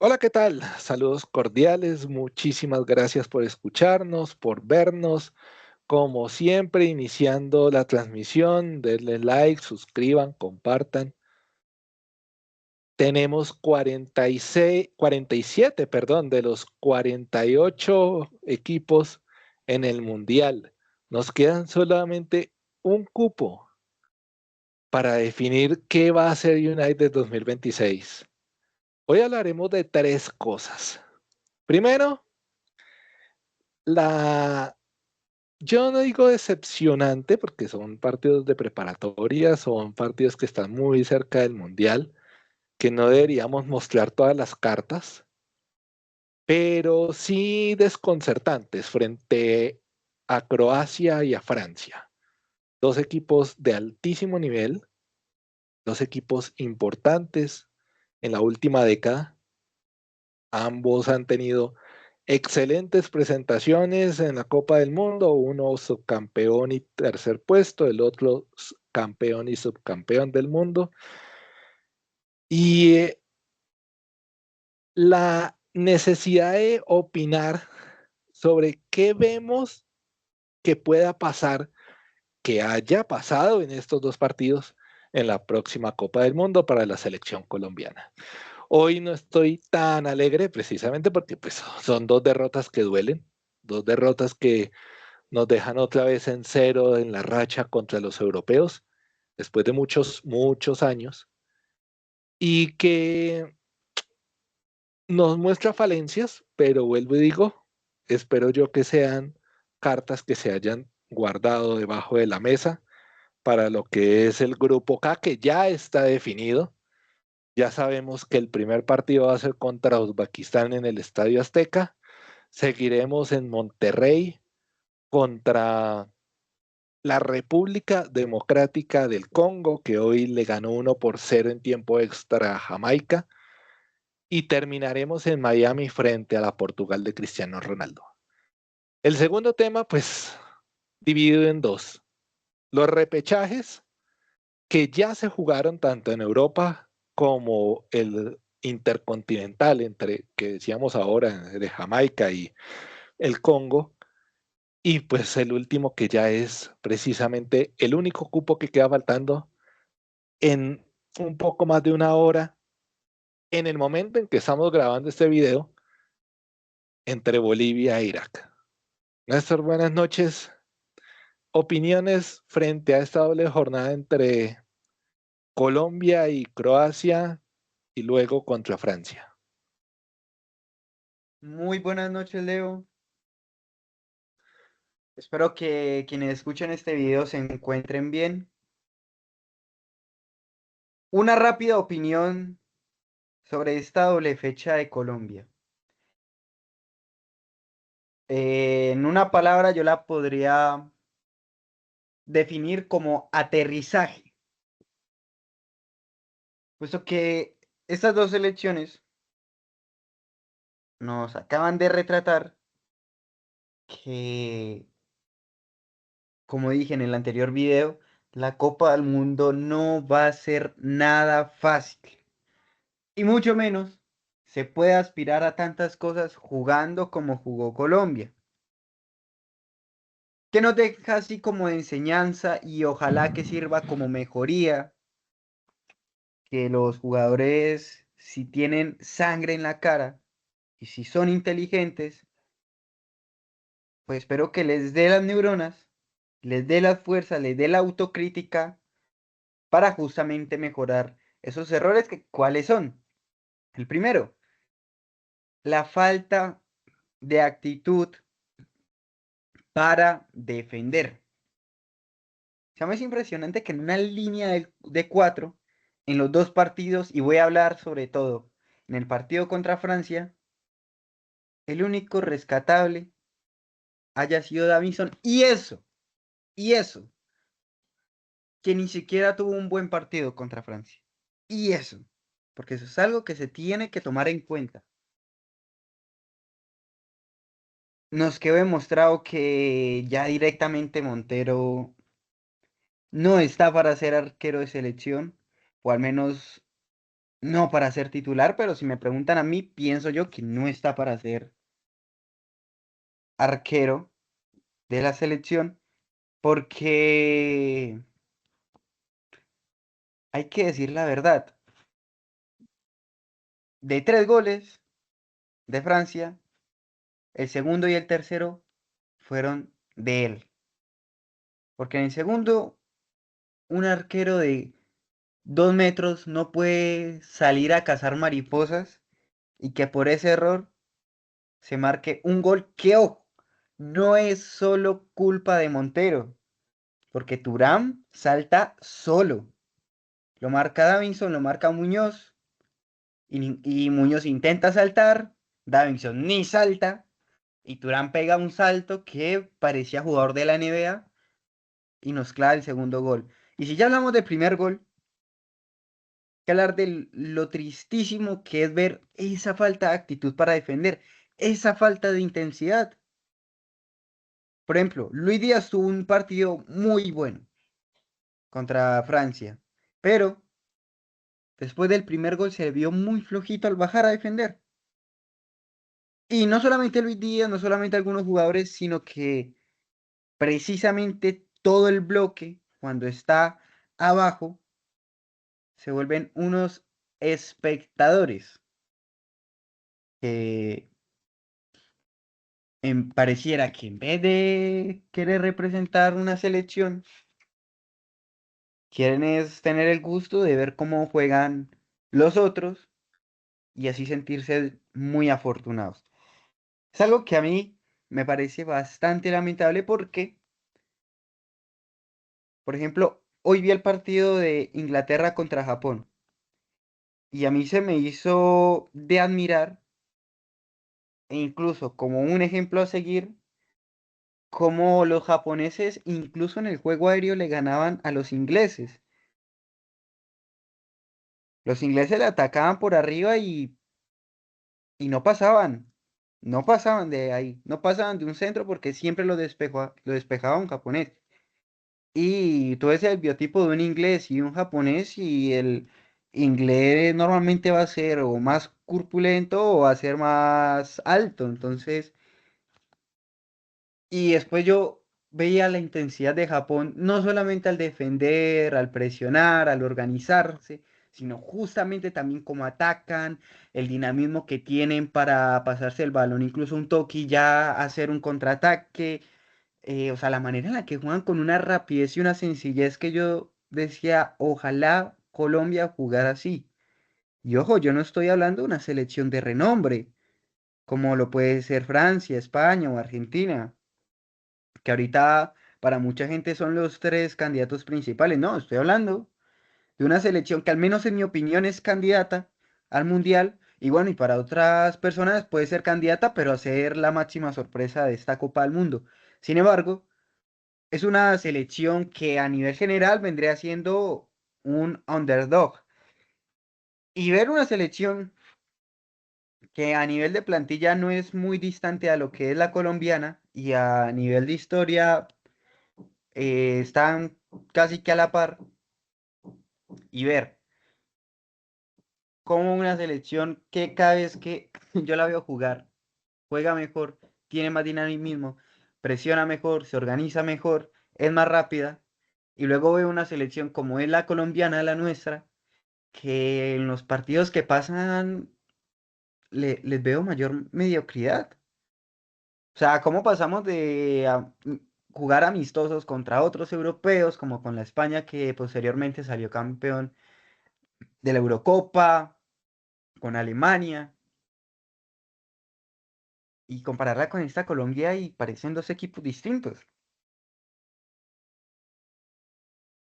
Hola, ¿qué tal? Saludos cordiales, muchísimas gracias por escucharnos, por vernos. Como siempre, iniciando la transmisión, denle like, suscriban, compartan. Tenemos 46, 47, perdón, de los 48 equipos en el Mundial. Nos quedan solamente un cupo para definir qué va a ser United 2026. Hoy hablaremos de tres cosas. Primero, la yo no digo decepcionante porque son partidos de preparatoria, son partidos que están muy cerca del Mundial, que no deberíamos mostrar todas las cartas, pero sí desconcertantes frente a Croacia y a Francia. Dos equipos de altísimo nivel, dos equipos importantes en la última década. Ambos han tenido excelentes presentaciones en la Copa del Mundo, uno subcampeón y tercer puesto, el otro campeón y subcampeón del mundo. Y la necesidad de opinar sobre qué vemos que pueda pasar, que haya pasado en estos dos partidos en la próxima Copa del Mundo para la selección colombiana. Hoy no estoy tan alegre precisamente porque pues, son dos derrotas que duelen, dos derrotas que nos dejan otra vez en cero en la racha contra los europeos, después de muchos, muchos años, y que nos muestra falencias, pero vuelvo y digo, espero yo que sean cartas que se hayan guardado debajo de la mesa para lo que es el grupo K, que ya está definido. Ya sabemos que el primer partido va a ser contra Uzbekistán en el Estadio Azteca. Seguiremos en Monterrey contra la República Democrática del Congo, que hoy le ganó 1-0 en tiempo extra a Jamaica, y terminaremos en Miami frente a la Portugal de Cristiano Ronaldo. El segundo tema, pues, dividido en dos. Los repechajes que ya se jugaron tanto en Europa como el intercontinental entre, que decíamos ahora, de Jamaica y el Congo. Y pues el último que ya es precisamente el único cupo que queda faltando en un poco más de una hora, en el momento en que estamos grabando este video, entre Bolivia e Irak. Néstor, buenas noches. Opiniones frente a esta doble jornada entre Colombia y Croacia y luego contra Francia. Muy buenas noches, Leo. Espero que quienes escuchen este video se encuentren bien. Una rápida opinión sobre esta doble fecha de Colombia. En una palabra yo la podría definir como aterrizaje, puesto que estas dos elecciones nos acaban de retratar que, como dije en el anterior video, la Copa del Mundo no va a ser nada fácil. Y mucho menos se puede aspirar a tantas cosas jugando como jugó Colombia. Que nos deja así como de enseñanza y ojalá que sirva como mejoría, que los jugadores, si tienen sangre en la cara y si son inteligentes, pues espero que les dé las neuronas, les dé la fuerza, les dé la autocrítica para justamente mejorar esos errores que, ¿cuáles son? El primero, la falta de actitud para defender. Se me es impresionante que en una línea de cuatro, en los dos partidos, y voy a hablar sobre todo en el partido contra Francia, el único rescatable haya sido Davinson. Y eso, que ni siquiera tuvo un buen partido contra Francia. Y eso, porque eso es algo que se tiene que tomar en cuenta. Nos quedó demostrado que ya directamente Montero no está para ser arquero de selección, o al menos no para ser titular, pero si me preguntan a mí, pienso yo que no está para ser arquero de la selección, porque hay que decir la verdad. De 3 goles de Francia, el segundo y el tercero fueron de él. Porque en el segundo, un arquero de 2 metros no puede salir a cazar mariposas y que por ese error se marque un gol que, ojo, no es solo culpa de Montero, porque Turán salta solo. Lo marca Davinson, lo marca Muñoz, y Muñoz intenta saltar, Davinson ni salta, y Turán pega un salto que parecía jugador de la NBA y nos clava el segundo gol. Y si ya hablamos del primer gol, hay que hablar de lo tristísimo que es ver esa falta de actitud para defender, esa falta de intensidad. Por ejemplo, Luis Díaz tuvo un partido muy bueno contra Francia, pero después del primer gol se vio muy flojito al bajar a defender. Y no solamente Luis Díaz, no solamente algunos jugadores, sino que precisamente todo el bloque, cuando está abajo, se vuelven unos espectadores que pareciera que en vez de querer representar una selección, quieren es tener el gusto de ver cómo juegan los otros y así sentirse muy afortunados. Es algo que a mí me parece bastante lamentable porque, por ejemplo, hoy vi el partido de Inglaterra contra Japón y a mí se me hizo de admirar e incluso como un ejemplo a seguir, cómo los japoneses incluso en el juego aéreo le ganaban a los ingleses. Los ingleses le atacaban por arriba y no pasaban de ahí, no pasaban de un centro porque siempre lo despejaba un japonés. Y tú ves el biotipo de un inglés y un japonés y el inglés normalmente va a ser o más corpulento o va a ser más alto. Entonces, y después yo veía la intensidad de Japón, no solamente al defender, al presionar, al organizarse, sino justamente también cómo atacan, el dinamismo que tienen para pasarse el balón, incluso un toque y ya hacer un contraataque. O sea, la manera en la que juegan con una rapidez y una sencillez que yo decía, ojalá Colombia jugara así. Y ojo, yo no estoy hablando de una selección de renombre, como lo puede ser Francia, España o Argentina, que ahorita para mucha gente son los tres candidatos principales. No, estoy hablando de una selección que al menos en mi opinión es candidata al Mundial. Y bueno, y para otras personas puede ser candidata, pero a ser la máxima sorpresa de esta Copa del Mundo. Sin embargo, es una selección que a nivel general vendría siendo un underdog. Y ver una selección que a nivel de plantilla no es muy distante a lo que es la colombiana y a nivel de historia están casi que a la par y ver cómo una selección que cada vez que yo la veo jugar, juega mejor, tiene más dinamismo, presiona mejor, se organiza mejor, es más rápida. Y luego veo una selección como es la colombiana, la nuestra, que en los partidos que pasan les veo mayor mediocridad. O sea, ¿cómo pasamos de jugar amistosos contra otros europeos, como con la España que posteriormente salió campeón de la Eurocopa, con Alemania, y compararla con esta Colombia y parecen dos equipos distintos?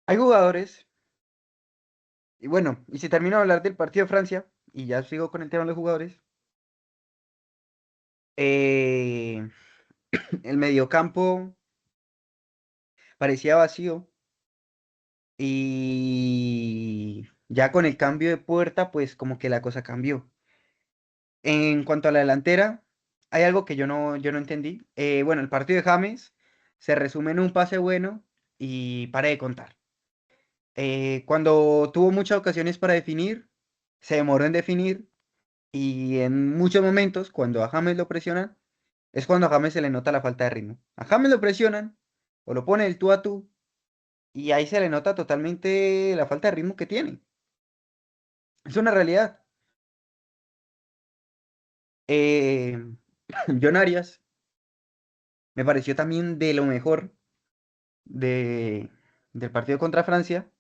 Hay jugadores, y bueno, y si termino de hablar del partido de Francia, y ya sigo con el tema de los jugadores, eh, el mediocampo parecía vacío. Y ya con el cambio de puerta, pues como que la cosa cambió. En cuanto a la delantera, hay algo que yo no entendí. Bueno, el partido de James se resume en un pase bueno y paré de contar. Cuando tuvo muchas ocasiones para definir, se demoró en definir y en muchos momentos, cuando a James lo presionan, es cuando a James se le nota la falta de ritmo. A James lo presionan o lo pone el tú a tú y ahí se le nota totalmente la falta de ritmo que tiene. Es una realidad. Eh, John Arias me pareció también de lo mejor de, del partido contra Francia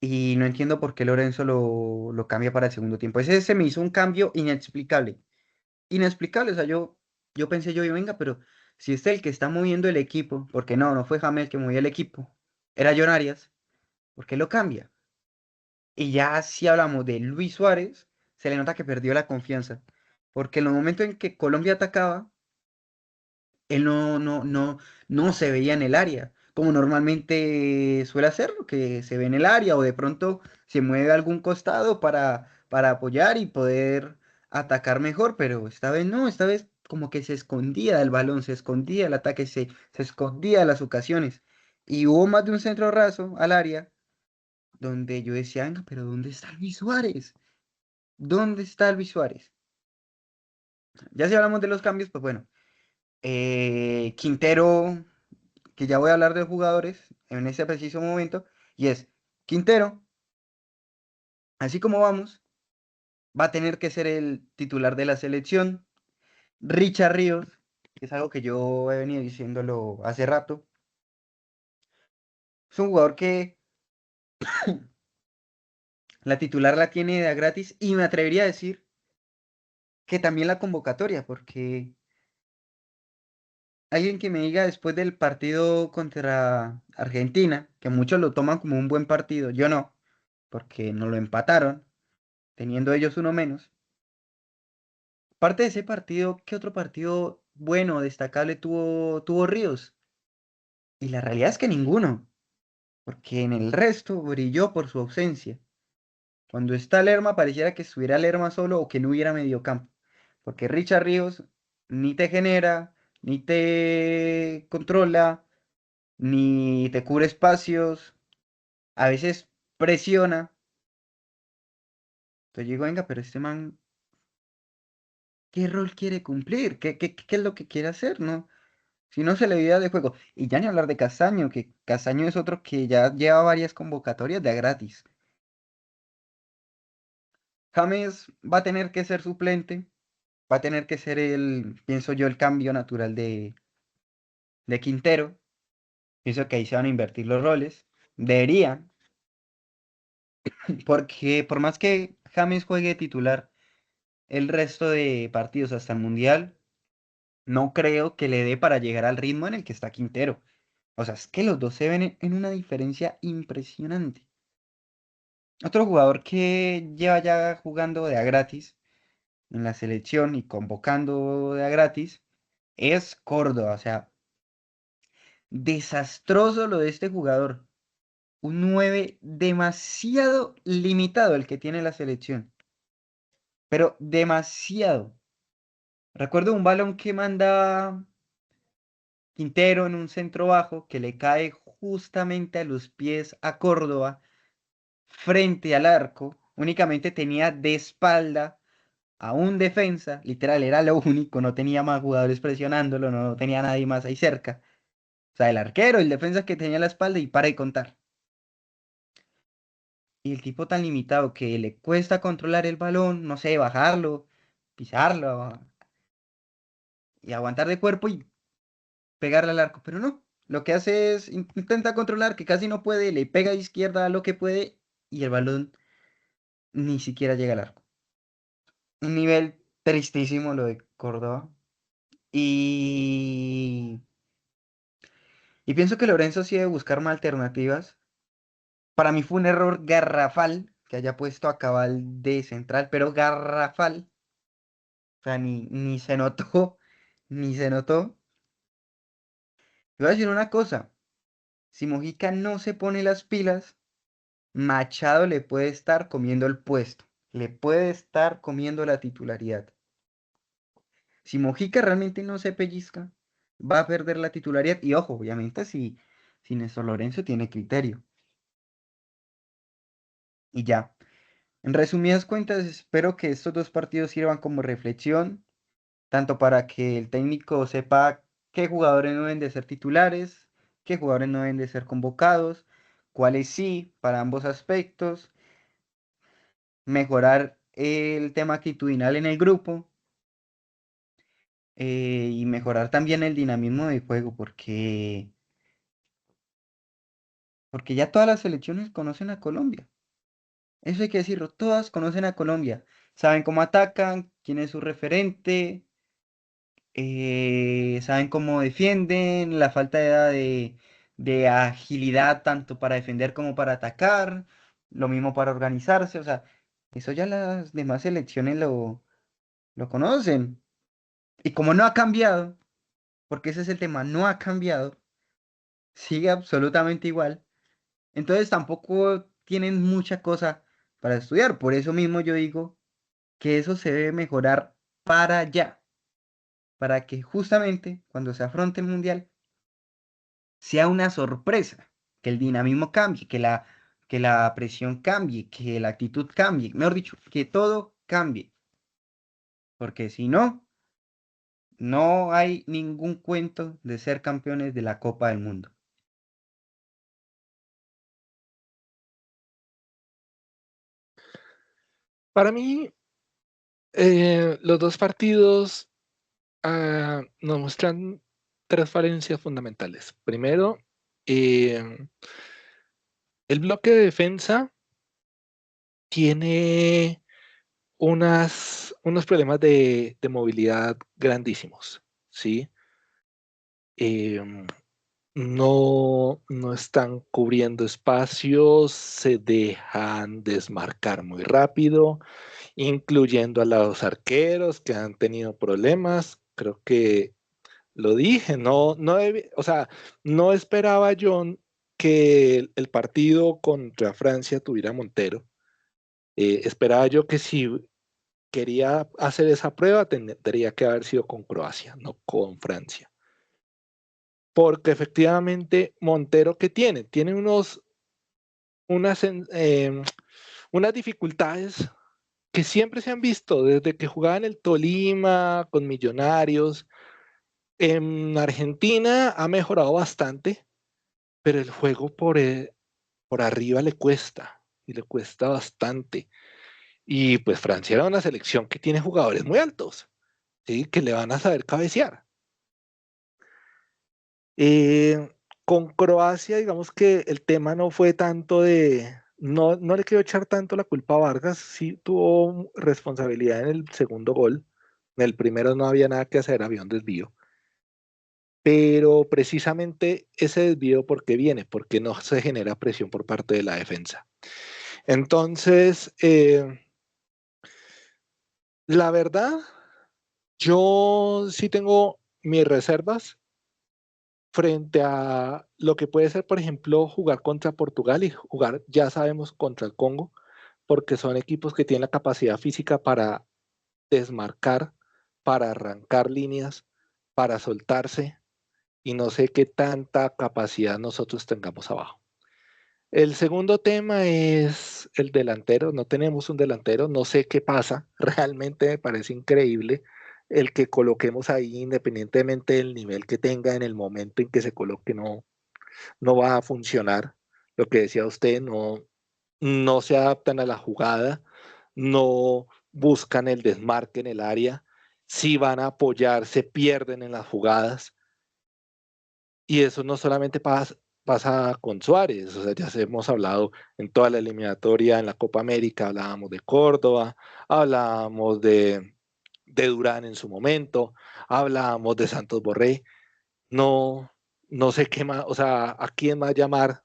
y no entiendo por qué Lorenzo lo cambia para el segundo tiempo. Ese se me hizo un cambio inexplicable. Inexplicable, o sea, yo pensé venga, pero si es el que está moviendo el equipo, porque no fue James el que movía el equipo, era John Arias, ¿por qué lo cambia? Y ya si hablamos de Luis Suárez, se le nota que perdió la confianza, porque en los momentos en que Colombia atacaba, él no se veía en el área, como normalmente suele hacerlo, que se ve en el área o de pronto se mueve a algún costado para apoyar y poder atacar mejor, pero esta vez no, esta vez como que se escondía del balón, se escondía el ataque, se escondía de las ocasiones. Y hubo más de un centro raso al área donde yo decía, venga, pero ¿dónde está Luis Suárez? ¿Dónde está Luis Suárez? Ya si hablamos de los cambios, pues bueno, Quintero, que ya voy a hablar de jugadores en ese preciso momento, y es Quintero, así como vamos, va a tener que ser el titular de la selección. Richard Ríos, que es algo que yo he venido diciéndolo hace rato, es un jugador que la titular la tiene de a gratis y me atrevería a decir que también la convocatoria, porque alguien que me diga después del partido contra Argentina, que muchos lo toman como un buen partido, yo no, porque no lo empataron, teniendo ellos uno menos. Parte de ese partido, ¿qué otro partido bueno, destacable tuvo Ríos? Y la realidad es que ninguno, porque en el resto brilló por su ausencia. Cuando está Lerma, pareciera que estuviera Lerma solo o que no hubiera mediocampo. Porque Richard Ríos ni te genera, ni te controla, ni te cubre espacios, a veces presiona. Entonces yo digo, venga, pero este man, ¿qué rol quiere cumplir? ¿Qué es lo que quiere hacer? ¿No? Si no se le olvida de juego. Y ya ni hablar de Castaño, que Castaño es otro que ya lleva varias convocatorias de a gratis. James va a tener que ser suplente, va a tener que ser pienso yo, el cambio natural de Quintero. Pienso que ahí se van a invertir los roles. Deberían, porque por más que James juegue titular el resto de partidos hasta el Mundial, no creo que le dé para llegar al ritmo en el que está Quintero. O sea, es que los dos se ven en una diferencia impresionante. Otro jugador que lleva ya jugando de a gratis en la selección y convocando de a gratis es Córdoba. O sea, desastroso lo de este jugador. Un 9 demasiado limitado el que tiene la selección. Pero demasiado. Recuerdo un balón que manda Quintero en un centro bajo que le cae justamente a los pies a Córdoba frente al arco. Únicamente tenía de espalda a un defensa, literal, era lo único, no tenía más jugadores presionándolo, no tenía nadie más ahí cerca. O sea, el arquero, el defensa que tenía a la espalda y para de contar. Y el tipo tan limitado que le cuesta controlar el balón, no sé, bajarlo, pisarlo y aguantar de cuerpo y pegarle al arco. Pero no, lo que hace es intenta controlar, que casi no puede, le pega a izquierda a lo que puede y el balón ni siquiera llega al arco. Un nivel tristísimo lo de Córdoba. Y Y pienso que Lorenzo sí debe buscar más alternativas. Para mí fue un error garrafal que haya puesto a Cabal de central, pero garrafal. O sea, ni se notó, ni se notó. Te voy a decir una cosa, si Mojica no se pone las pilas, Machado le puede estar comiendo el puesto, le puede estar comiendo la titularidad. Si Mojica realmente no se pellizca, va a perder la titularidad. Y ojo, obviamente si Néstor Lorenzo tiene criterio. Y ya. En resumidas cuentas, espero que estos dos partidos sirvan como reflexión, tanto para que el técnico sepa qué jugadores no deben de ser titulares, qué jugadores no deben de ser convocados, cuáles sí, para ambos aspectos, mejorar el tema actitudinal en el grupo, y mejorar también el dinamismo del juego, porque ya todas las selecciones conocen a Colombia. Eso hay que decirlo, todas conocen a Colombia, saben cómo atacan, quién es su referente, saben cómo defienden, la falta de agilidad tanto para defender como para atacar, lo mismo para organizarse, o sea, eso ya las demás selecciones lo conocen. Y como no ha cambiado, porque ese es el tema, no ha cambiado, sigue absolutamente igual, entonces tampoco tienen mucha cosa para estudiar. Por eso mismo yo digo que eso se debe mejorar para allá, para que justamente cuando se afronte el mundial sea una sorpresa, que el dinamismo cambie, que la presión cambie, que la actitud cambie, mejor dicho, que todo cambie, porque si no, no hay ningún cuento de ser campeones de la Copa del Mundo. Para mí, los dos partidos nos muestran tres falencias fundamentales. Primero, eh, el bloque de defensa tiene unos problemas de movilidad grandísimos, ¿sí? Em, no están cubriendo espacios, se dejan desmarcar muy rápido, incluyendo a los arqueros que han tenido problemas. Creo que lo dije, o sea, no esperaba yo que el partido contra Francia tuviera Montero. Esperaba yo que si quería hacer esa prueba, tendría que haber sido con Croacia, no con Francia. Porque efectivamente, Montero, ¿qué tiene? Tiene unas, unas dificultades que siempre se han visto desde que jugaba en el Tolima, con Millonarios. En Argentina ha mejorado bastante, pero el juego por arriba le cuesta, y le cuesta bastante. Y pues Francia era una selección que tiene jugadores muy altos, ¿sí? Que le van a saber cabecear. Eh, con Croacia, digamos que el tema no fue tanto no le quiero echar tanto la culpa a Vargas, sí tuvo responsabilidad en el segundo gol. En el primero no había nada que hacer, había un desvío. Pero precisamente ese desvío, ¿por qué viene? Porque no se genera presión por parte de la defensa. Entonces, la verdad, yo sí tengo mis reservas frente a lo que puede ser, por ejemplo, jugar contra Portugal y jugar, ya sabemos, contra el Congo, porque son equipos que tienen la capacidad física para desmarcar, para arrancar líneas, para soltarse, y no sé qué tanta capacidad nosotros tengamos abajo. El segundo tema es el delantero. No tenemos un delantero, no sé qué pasa. Realmente me parece increíble el que coloquemos ahí, independientemente del nivel que tenga en el momento en que se coloque, no va a funcionar. Lo que decía usted, no se adaptan a la jugada, no buscan el desmarque en el área. Si van a apoyar, se pierden en las jugadas. Y eso no solamente pasa con Suárez, o sea, ya hemos hablado en toda la eliminatoria, en la Copa América, hablábamos de Córdoba, hablábamos de Durán en su momento, hablábamos de Santos Borré, no, no sé qué más, o sea, a quién más llamar,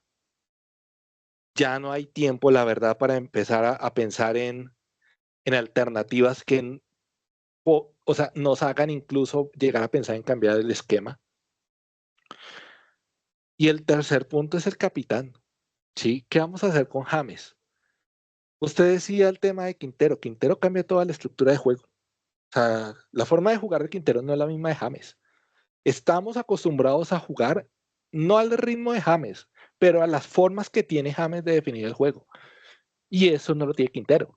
ya no hay tiempo, la verdad, para empezar a pensar en alternativas que, o sea, nos hagan incluso llegar a pensar en cambiar el esquema. Y el tercer punto es el capitán. ¿Sí? ¿Qué vamos a hacer con James? Usted decía el tema de Quintero. Quintero cambia toda la estructura de juego. O sea, la forma de jugar de Quintero no es la misma de James. Estamos acostumbrados a jugar no al ritmo de James, pero a las formas que tiene James de definir el juego. Y eso no lo tiene Quintero.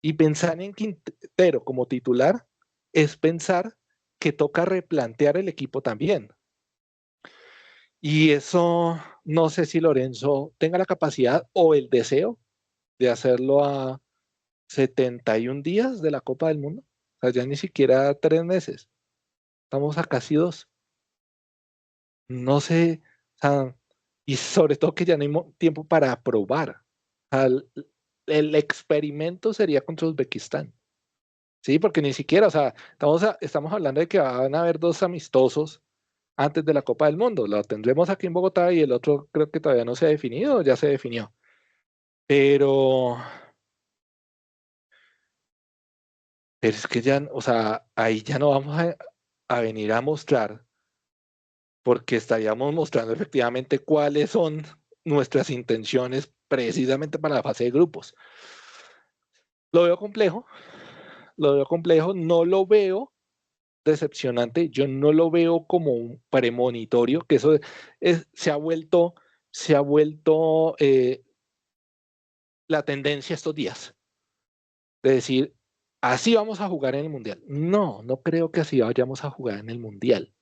Y pensar en Quintero como titular es pensar que toca replantear el equipo también. Y eso no sé si Lorenzo tenga la capacidad o el deseo de hacerlo a 71 días de la Copa del Mundo. O sea, ya ni siquiera 3 meses. Estamos a casi 2. No sé, o sea, y sobre todo que ya no hay tiempo para probar. O sea, el experimento sería contra Uzbekistán. Sí, porque ni siquiera, o sea, estamos hablando de que van a haber 2 amistosos antes de la Copa del Mundo. Lo tendremos aquí en Bogotá y el otro creo que todavía no se ha definido, ya se definió. Pero, pero es que ya, o sea, ahí ya no vamos a venir a mostrar, porque estaríamos mostrando efectivamente cuáles son nuestras intenciones precisamente para la fase de grupos. Lo veo complejo, no lo veo decepcionante, yo no lo veo como un premonitorio, que eso se ha vuelto la tendencia estos días, de decir, así vamos a jugar en el Mundial. No, no creo que así vayamos a jugar en el Mundial.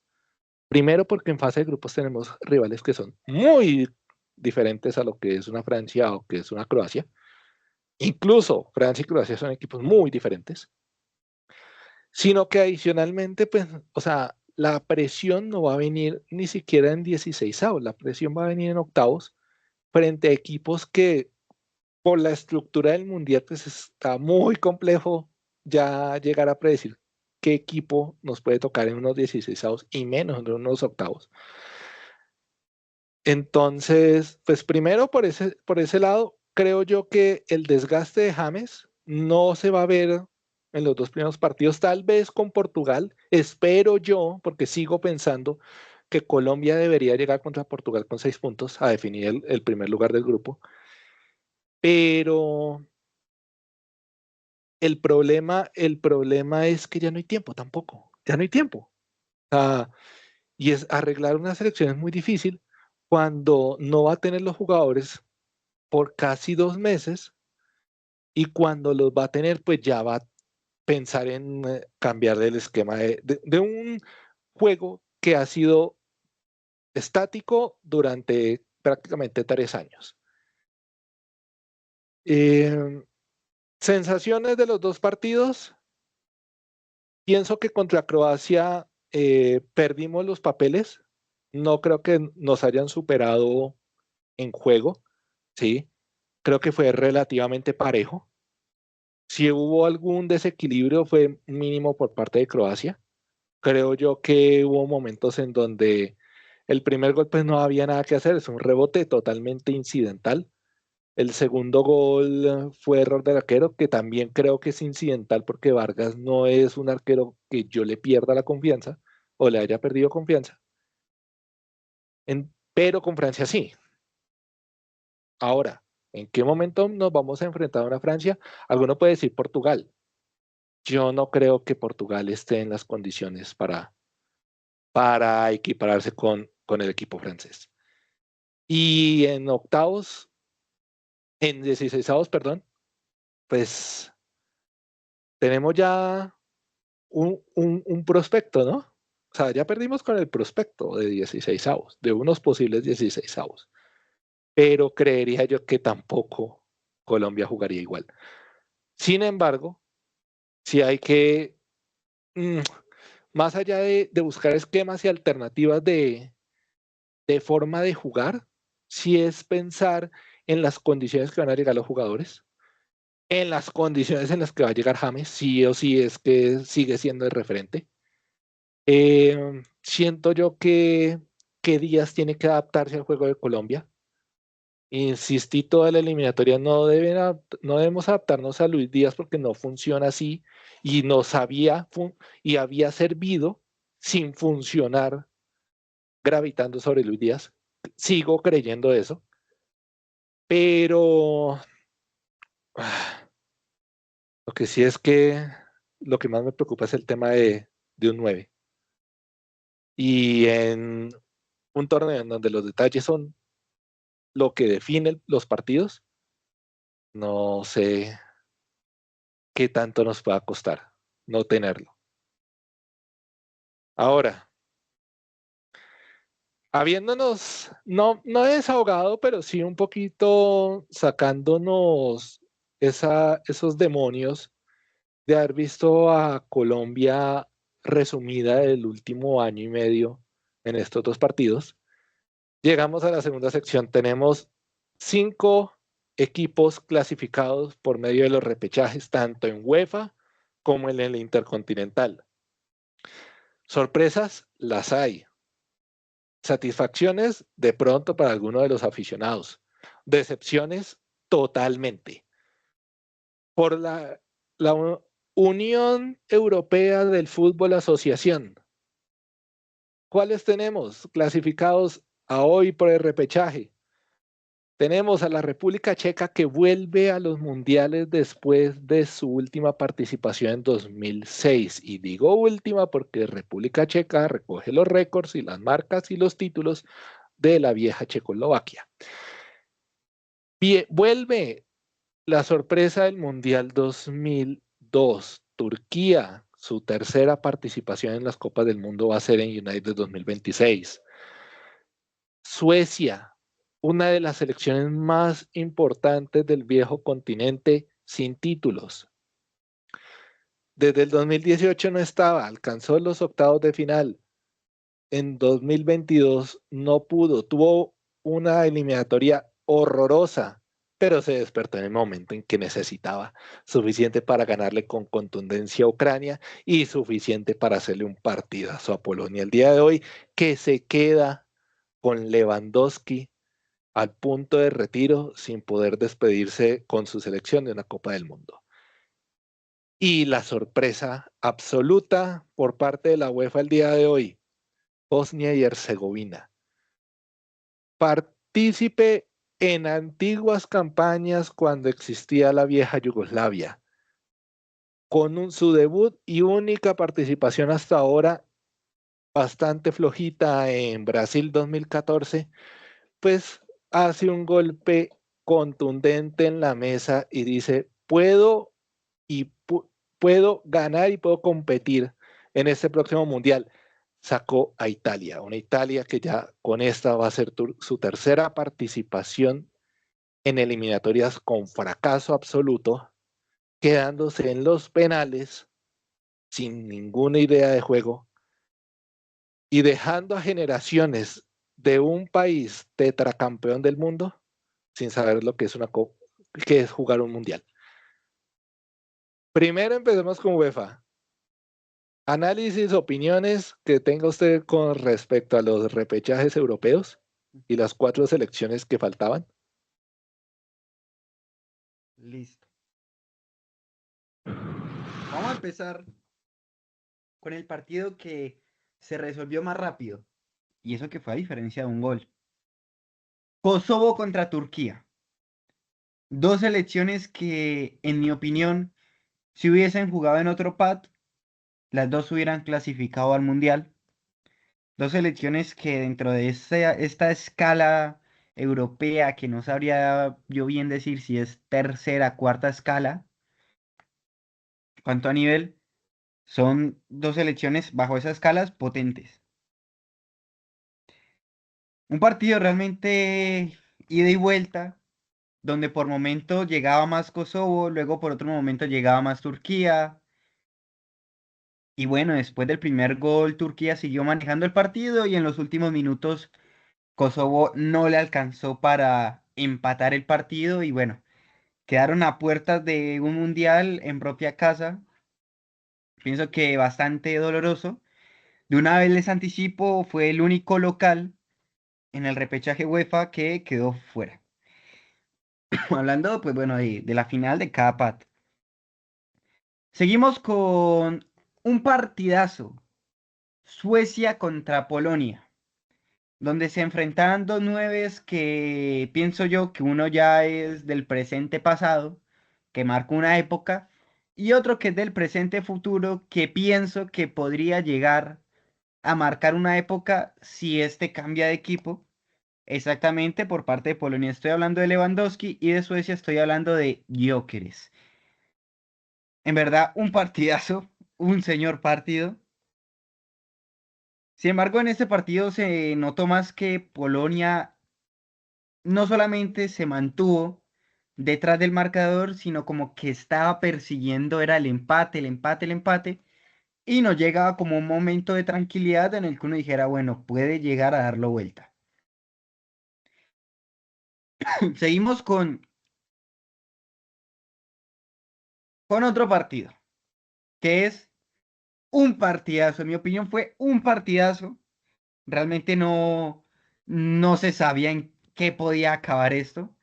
Primero porque en fase de grupos tenemos rivales que son muy diferentes a lo que es una Francia o que es una Croacia. Incluso Francia y Croacia son equipos muy diferentes, sino que adicionalmente, pues, o sea, la presión no va a venir ni siquiera en 16avos, la presión va a venir en octavos frente a equipos que por la estructura del mundial, pues está muy complejo ya llegar a predecir qué equipo nos puede tocar en unos 16avos y menos en unos octavos. Entonces, pues primero por ese lado, creo yo que el desgaste de James no se va a ver en los 2 primeros partidos, tal vez con Portugal, espero yo, porque sigo pensando que Colombia debería llegar contra Portugal con 6 puntos a definir el primer lugar del grupo, pero el problema es que ya no hay tiempo tampoco, ya no hay tiempo. Ah, y es arreglar una selección es muy difícil cuando no va a tener los jugadores por casi 2 meses y cuando los va a tener, pues ya va a pensar en cambiar el esquema de un juego que ha sido estático durante prácticamente 3 años. Eh, Sensaciones de los 2 partidos. Pienso que contra Croacia perdimos los papeles. No creo que nos hayan superado en juego, ¿sí? Creo que fue relativamente parejo. Si hubo algún desequilibrio fue mínimo por parte de Croacia. Creo yo que hubo momentos en donde el primer gol pues no había nada que hacer, es un rebote totalmente incidental. El segundo gol fue error del arquero, que también creo que es incidental porque Vargas no es un arquero que yo le pierda la confianza o le haya perdido confianza. Pero con Francia sí. Ahora, ¿en qué momento nos vamos a enfrentar a una Francia? Alguno puede decir Portugal. Yo no creo que Portugal esté en las condiciones para equipararse con el equipo francés. Y en octavos, en 16avos, perdón, pues tenemos ya un prospecto, ¿no? O sea, ya perdimos con el prospecto de 16avos, de unos posibles 16avos. Pero creería yo que tampoco Colombia jugaría igual. Sin embargo, si hay que, mm, más allá de buscar esquemas y alternativas de forma de jugar, si es pensar en las condiciones que van a llegar los jugadores, en las condiciones en las que va a llegar James, sí o sí es que sigue siendo el referente. Siento yo que Díaz tiene que adaptarse al juego de Colombia. Insistí toda la eliminatoria, no debemos adaptarnos a Luis Díaz porque no funciona así y y había servido sin funcionar gravitando sobre Luis Díaz. Sigo creyendo eso, pero lo que sí es que lo que más me preocupa es el tema de un 9. Y en un torneo en donde los detalles son lo que define los partidos, no sé, qué tanto nos va a costar no tenerlo. Ahora, habiéndonos, no desahogado, pero sí un poquito sacándonos esos demonios de haber visto a Colombia resumida el último año y medio en estos dos partidos, llegamos a la segunda sección. Tenemos 5 equipos clasificados por medio de los repechajes, tanto en UEFA como en el Intercontinental. Sorpresas, las hay. Satisfacciones, de pronto para algunos de los aficionados. Decepciones, totalmente. Por la Unión Europea del Fútbol Asociación. ¿Cuáles tenemos clasificados a hoy por el repechaje? Tenemos a la República Checa, que vuelve a los mundiales después de su última participación en 2006. Y digo última porque República Checa recoge los récords y las marcas y los títulos de la vieja Checoslovaquia. Vuelve la sorpresa del Mundial 2002. Turquía, su tercera participación en las Copas del Mundo va a ser en United 2026. Suecia, una de las selecciones más importantes del viejo continente, sin títulos. Desde el 2018 no estaba, alcanzó los octavos de final. En 2022 no pudo, tuvo una eliminatoria horrorosa, pero se despertó en el momento en que necesitaba, suficiente para ganarle con contundencia a Ucrania y suficiente para hacerle un partidazo a Polonia el día de hoy, que se queda con Lewandowski al punto de retiro sin poder despedirse con su selección de una Copa del Mundo. Y la sorpresa absoluta por parte de la UEFA el día de hoy, Bosnia y Herzegovina. Partícipe en antiguas campañas cuando existía la vieja Yugoslavia. Con su debut y única participación hasta ahora, bastante flojita en Brasil 2014, pues hace un golpe contundente en la mesa y dice, y puedo ganar y puedo competir en este próximo mundial. Sacó a Italia, una Italia que ya con esta va a ser su tercera participación en eliminatorias con fracaso absoluto, quedándose en los penales sin ninguna idea de juego y dejando a generaciones de un país tetracampeón del mundo sin saber lo que es que es jugar un mundial. Primero empecemos con UEFA. Análisis, opiniones que tenga usted con respecto a los repechajes europeos y las 4 selecciones que faltaban. Listo. Vamos a empezar con el partido que se resolvió más rápido. Y eso que fue a diferencia de un gol. Kosovo contra Turquía. Dos selecciones que, en mi opinión, si hubiesen jugado en otro pad, las dos hubieran clasificado al Mundial. Dos selecciones que dentro de esta escala europea, que no sabría yo bien decir si es tercera, cuarta escala, cuanto a nivel, son dos selecciones bajo esas escalas potentes. Un partido realmente ida y vuelta, donde por momento llegaba más Kosovo, luego por otro momento llegaba más Turquía. Y bueno, después del primer gol, Turquía siguió manejando el partido y en los últimos minutos Kosovo no le alcanzó para empatar el partido y bueno, quedaron a puertas de un mundial en propia casa. Pienso que bastante doloroso. De una vez les anticipo, fue el único local en el repechaje UEFA que quedó fuera. Hablando, pues bueno, de la final de cada pat. Seguimos con un partidazo. Suecia contra Polonia, donde se enfrentaron dos nueves que pienso yo que uno ya es del presente pasado, que marca una época, y otro que es del presente futuro, que pienso que podría llegar a marcar una época si este cambia de equipo. Exactamente, por parte de Polonia estoy hablando de Lewandowski y de Suecia estoy hablando de Gyökeres. En verdad, un partidazo, un señor partido. Sin embargo, en este partido se notó más que Polonia no solamente se mantuvo detrás del marcador, sino como que estaba persiguiendo, era el empate, el empate, el empate, y no llegaba como un momento de tranquilidad en el que uno dijera, bueno, puede llegar a darlo vuelta. Seguimos con otro partido, que es un partidazo. En mi opinión fue un partidazo. Realmente no se sabía en qué podía acabar esto,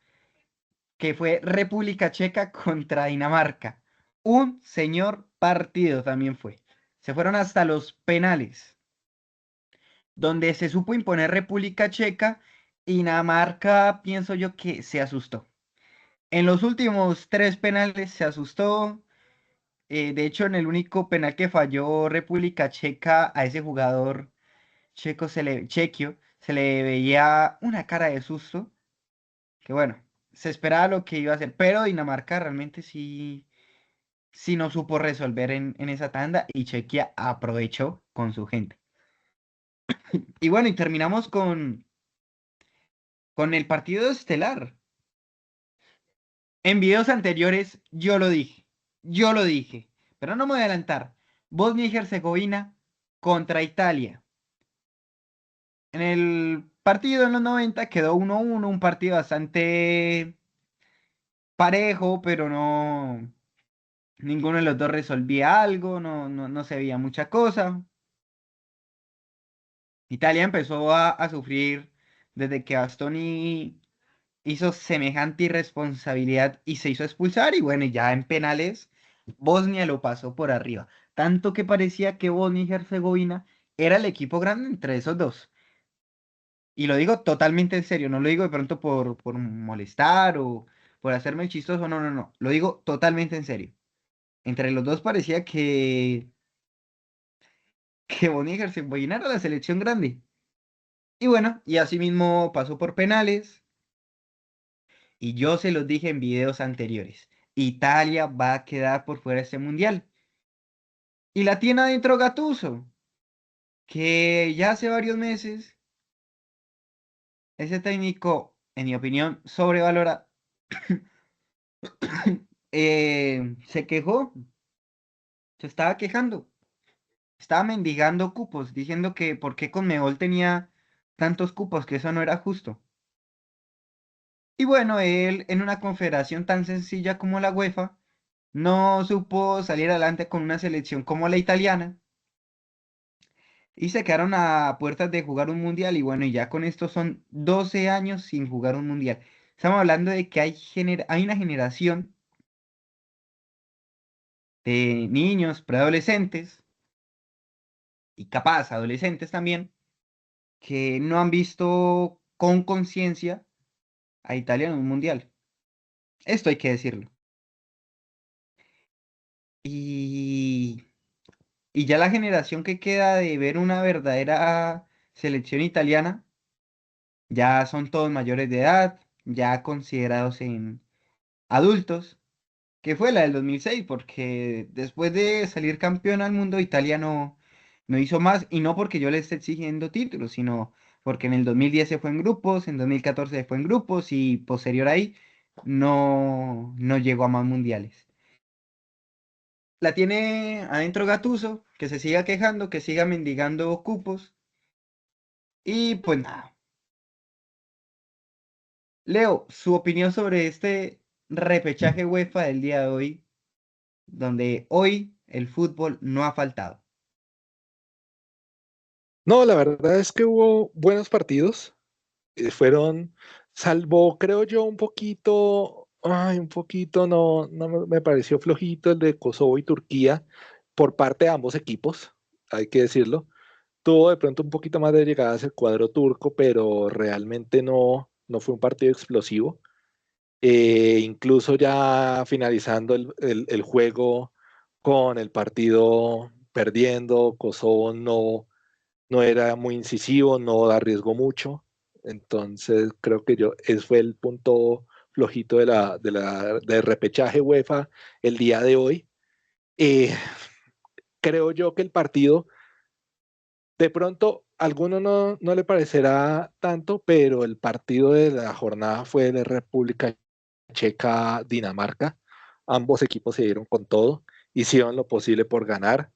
que fue República Checa contra Dinamarca. Un señor partido también fue. Se fueron hasta los penales, donde se supo imponer República Checa y Dinamarca, pienso yo que se asustó. En los últimos tres penales se asustó. De hecho, en el único penal que falló República Checa a ese jugador chequio, se le veía una cara de susto, que bueno, se esperaba lo que iba a hacer, pero Dinamarca realmente sí no supo resolver en esa tanda y Chequia aprovechó con su gente. Y bueno, y terminamos con el partido estelar. En videos anteriores yo lo dije, pero no me voy a adelantar. Bosnia y Herzegovina contra Italia. En el partido en los 90 quedó 1-1, un partido bastante parejo, pero ninguno de los dos resolvía algo, no se veía mucha cosa. Italia empezó a sufrir desde que Bastoni hizo semejante irresponsabilidad y se hizo expulsar, y bueno, ya en penales, Bosnia lo pasó por arriba. Tanto que parecía que Bosnia y Herzegovina era el equipo grande entre esos dos. Y lo digo totalmente en serio, no lo digo de pronto por molestar o por hacerme el chistoso, no. Lo digo totalmente en serio. Entre los dos parecía que Bosnia y Herzegovina era la selección grande. Y bueno, y así mismo pasó por penales. Y yo se los dije en videos anteriores. Italia va a quedar por fuera de este mundial. Y la tiene adentro Gattuso, que ya hace varios meses ese técnico, en mi opinión, sobrevalora, se quejó, se estaba quejando, estaba mendigando cupos, diciendo que por qué Conmebol tenía tantos cupos, que eso no era justo. Y bueno, él en una confederación tan sencilla como la UEFA, no supo salir adelante con una selección como la italiana y se quedaron a puertas de jugar un mundial. Y bueno, y ya con esto son 12 años sin jugar un mundial. Estamos hablando de que hay una generación de niños, preadolescentes y capaz adolescentes también, que no han visto con conciencia a Italia en un mundial. Esto hay que decirlo. Y, y ya la generación que queda de ver una verdadera selección italiana, ya son todos mayores de edad, ya considerados en adultos, que fue la del 2006, porque después de salir campeón al mundo, Italia no hizo más, y no porque yo le esté exigiendo títulos, sino porque en el 2010 se fue en grupos, en 2014 se fue en grupos, y posterior ahí no llegó a más mundiales. La tiene adentro Gattuso, que se siga quejando, que siga mendigando cupos, y pues nada. Leo, su opinión sobre este repechaje UEFA del día de hoy, donde hoy el fútbol no ha faltado. No, la verdad es que hubo buenos partidos. Fueron, salvo, creo yo, un poquito, no me pareció flojito el de Kosovo y Turquía por parte de ambos equipos, hay que decirlo. Tuvo de pronto un poquito más de llegadas el cuadro turco, pero realmente no fue un partido explosivo. Incluso ya finalizando el juego con el partido perdiendo, Kosovo no era muy incisivo, no arriesgó mucho. Entonces creo que ese fue el punto flojito del repechaje UEFA el día de hoy. Eh, creo yo que el partido, de pronto, a alguno no le parecerá tanto, pero el partido de la jornada fue de República Checa-Dinamarca. Ambos equipos se dieron con todo, hicieron lo posible por ganar.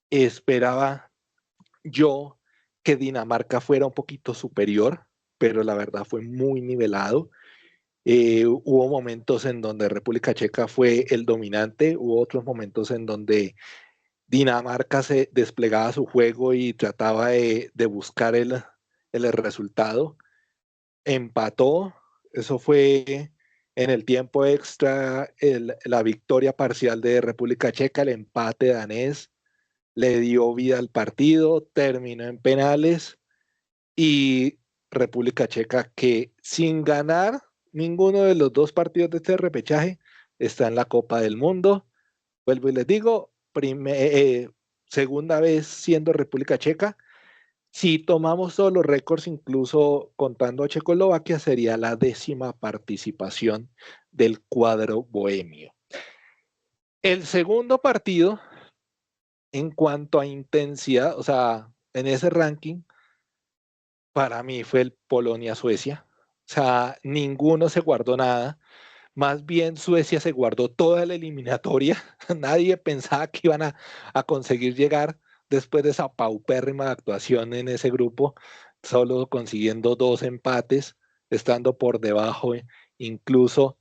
Esperaba yo que Dinamarca fuera un poquito superior, pero la verdad fue muy nivelado. Hubo momentos en donde República Checa fue el dominante, hubo otros momentos en donde Dinamarca se desplegaba su juego y trataba de buscar el resultado. Empató, eso fue en el tiempo extra, la victoria parcial de República Checa, el empate danés le dio vida al partido, terminó en penales y República Checa, que sin ganar ninguno de los dos partidos de este repechaje, está en la Copa del Mundo. Vuelvo y les digo, segunda vez siendo República Checa. Si tomamos todos los récords, incluso contando a Checoslovaquia, sería la 10ª participación del cuadro bohemio. El segundo partido, en cuanto a intensidad, o sea, en ese ranking, para mí fue el Polonia-Suecia. O sea, ninguno se guardó nada. Más bien Suecia se guardó toda la eliminatoria. Nadie pensaba que iban a conseguir llegar después de esa paupérrima actuación en ese grupo, solo consiguiendo 2 empates, estando por debajo incluso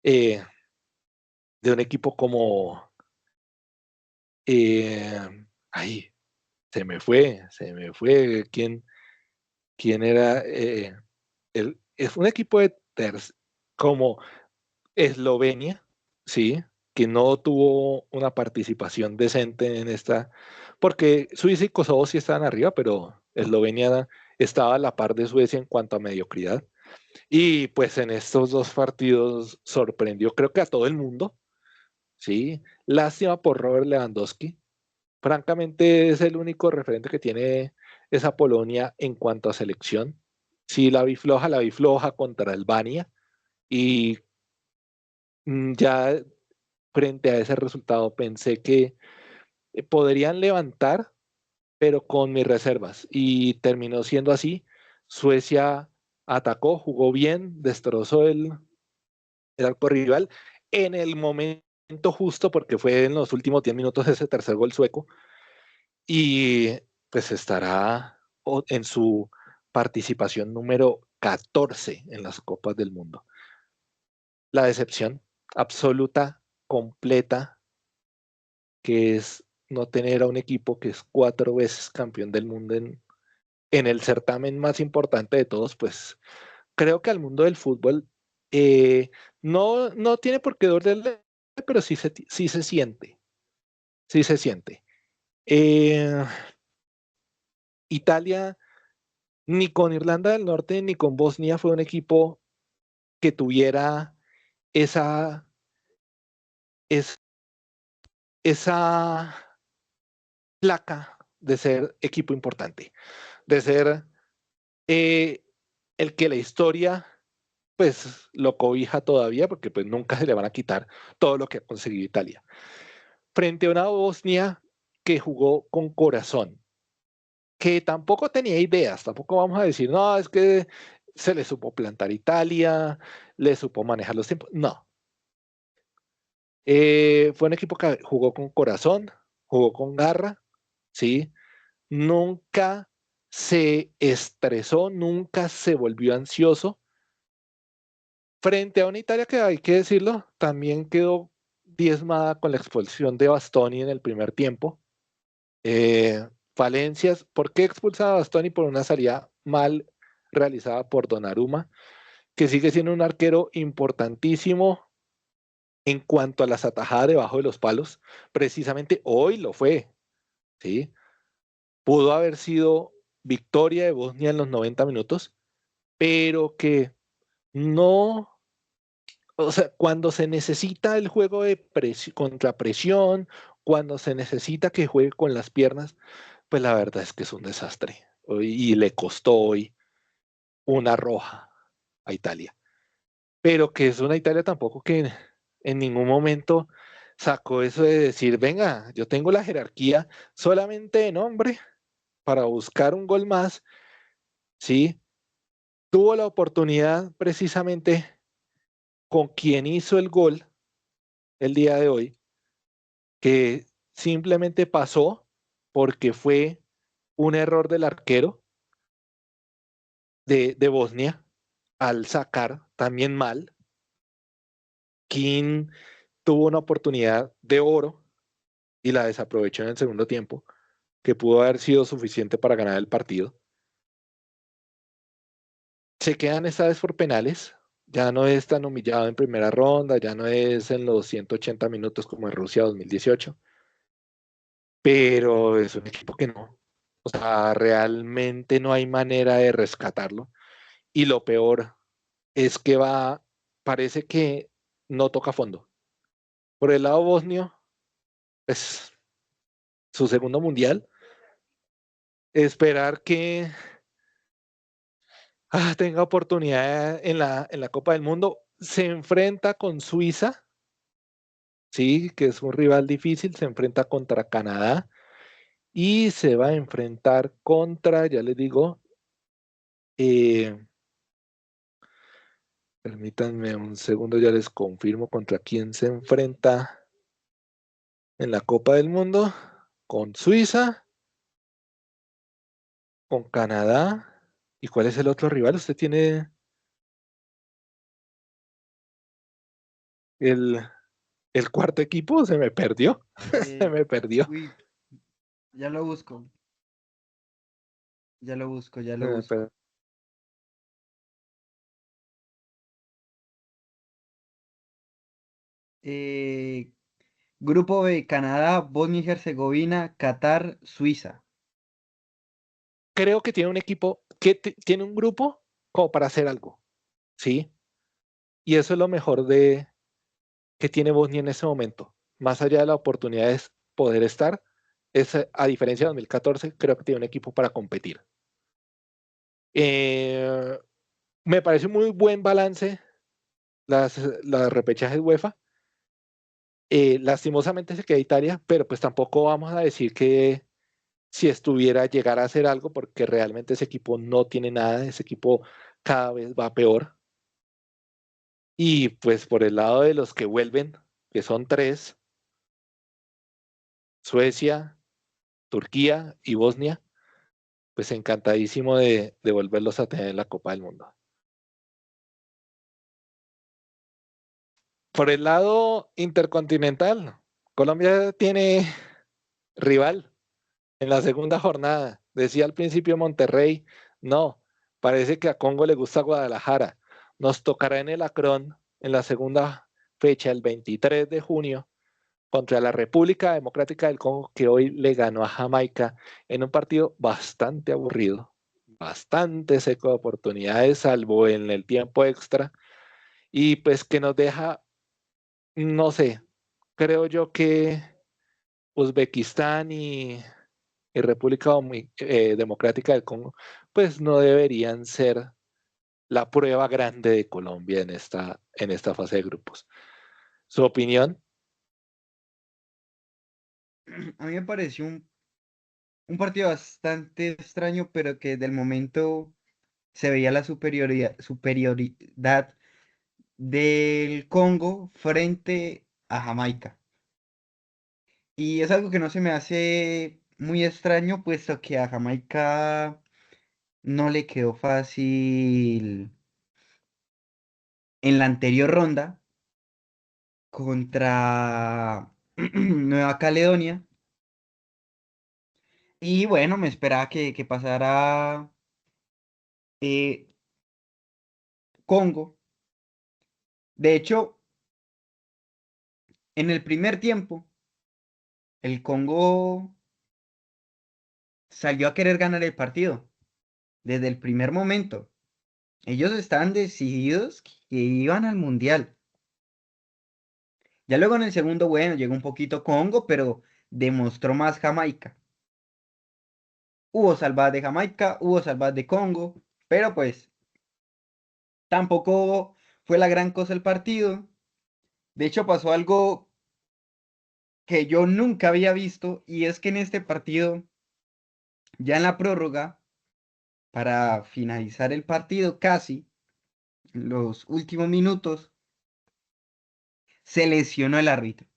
eh, de un equipo como... eh, ay, se me fue. ¿Quién era? Es un equipo como Eslovenia, sí, que no tuvo una participación decente en esta, porque Suiza y Kosovo sí estaban arriba, pero Eslovenia estaba a la par de Suecia en cuanto a mediocridad. Y pues en estos dos partidos sorprendió, creo que a todo el mundo, sí. Lástima por Robert Lewandowski. Francamente es el único referente que tiene esa Polonia en cuanto a selección. Sí, la vi floja contra Albania y ya frente a ese resultado pensé que podrían levantar, pero con mis reservas. Y terminó siendo así. Suecia atacó, jugó bien, destrozó el arco rival en el momento justo, porque fue en los últimos 10 minutos ese tercer gol sueco. Y pues estará en su participación número 14 en las Copas del Mundo. La decepción absoluta, completa, que es no tener a un equipo que es 4 veces campeón del mundo en el certamen más importante de todos, pues creo que al mundo del fútbol no tiene por qué dolerle, pero sí se siente, sí se siente. Eh, Italia ni con Irlanda del Norte ni con Bosnia fue un equipo que tuviera esa, es, esa placa de ser equipo importante, de ser eh, el que la historia pues lo cobija todavía porque pues nunca se le van a quitar todo lo que ha conseguido Italia. Frente a una Bosnia que jugó con corazón, que tampoco tenía ideas, tampoco vamos a decir, no, es que se le supo plantar Italia, le supo manejar los tiempos, no. Fue un equipo que jugó con corazón, jugó con garra, ¿sí? Nunca se estresó, nunca se volvió ansioso. Frente a una Italia que hay que decirlo, también quedó diezmada con la expulsión de Bastoni en el primer tiempo. Falencias, ¿por qué expulsaba a Bastoni? Por una salida mal realizada por Donnarumma, que sigue siendo un arquero importantísimo en cuanto a las atajadas debajo de los palos. Precisamente hoy lo fue, ¿sí? Pudo haber sido victoria de Bosnia en los 90 minutos, pero que no, o sea, cuando se necesita el juego de contrapresión, cuando se necesita que juegue con las piernas, pues la verdad es que es un desastre. Y le costó hoy una roja a Italia. Pero que es una Italia tampoco que en ningún momento sacó eso de decir, venga, yo tengo la jerarquía solamente de nombre para buscar un gol más, ¿sí? Tuvo la oportunidad precisamente con quien hizo el gol el día de hoy, que simplemente pasó porque fue un error del arquero de Bosnia al sacar también mal. King tuvo una oportunidad de oro y la desaprovechó en el segundo tiempo, que pudo haber sido suficiente para ganar el partido. Se quedan esta vez por penales, ya no es tan humillado en primera ronda, ya no es en los 180 minutos como en Rusia 2018, pero es un equipo que no, o sea, realmente no hay manera de rescatarlo. Y lo peor es que parece que no toca fondo. Por el lado bosnio, es su segundo mundial, esperar que tenga oportunidad en la Copa del Mundo. Se enfrenta con Suiza, sí, que es un rival difícil, se enfrenta contra Canadá y se va a enfrentar contra, ya les digo, eh, permítanme un segundo, ya les confirmo contra quién se enfrenta en la Copa del Mundo, con Suiza, con Canadá. ¿Y cuál es el otro rival? Usted tiene el, el cuarto equipo, se me perdió, se Eh, me perdió. uy, ya lo busco, ya lo busco, ya Se lo me busco. per- Eh, Grupo B, Canadá, Bosnia y Herzegovina, Qatar, Suiza. Creo que tiene un equipo, que tiene un grupo como para hacer algo, ¿sí? Y eso es lo mejor que tiene Bosnia en ese momento. Más allá de la oportunidad de poder estar, a diferencia de 2014, creo que tiene un equipo para competir. Eh, Me parece un muy buen balance las repechajes UEFA. Lastimosamente se queda Italia, pero pues tampoco vamos a decir que si estuviera llegar a hacer algo, porque realmente ese equipo no tiene nada, ese equipo cada vez va peor. Y pues por el lado de los que vuelven, que son tres, Suecia, Turquía y Bosnia, pues encantadísimo de volverlos a tener en la Copa del Mundo. Por el lado intercontinental, Colombia tiene rival en la segunda jornada. Decía al principio Monterrey, no, parece que a Congo le gusta Guadalajara. Nos tocará en el Acron en la segunda fecha, el 23 de junio, contra la República Democrática del Congo, que hoy le ganó a Jamaica en un partido bastante aburrido, bastante seco de oportunidades, salvo en el tiempo extra, y pues que nos deja, no sé, creo yo que Uzbekistán y República Democrática del Congo, pues no deberían ser la prueba grande de Colombia en esta fase de grupos. ¿Su opinión? A mí me pareció un partido bastante extraño, pero que del momento se veía la superioridad del Congo frente a Jamaica. Y es algo que no se me hace muy extraño, puesto que a Jamaica no le quedó fácil en la anterior ronda contra Nueva Caledonia. Y bueno, me esperaba que pasara eh, Congo. De hecho, en el primer tiempo, el Congo salió a querer ganar el partido desde el primer momento. Ellos estaban decididos que iban al Mundial. Ya luego en el segundo, bueno, llegó un poquito Congo, pero demostró más Jamaica. Hubo salvadas de Jamaica, hubo salvadas de Congo, pero pues tampoco fue la gran cosa el partido. De hecho, pasó algo que yo nunca había visto, y es que en este partido, ya en la prórroga, para finalizar el partido casi, en los últimos minutos, se lesionó el árbitro.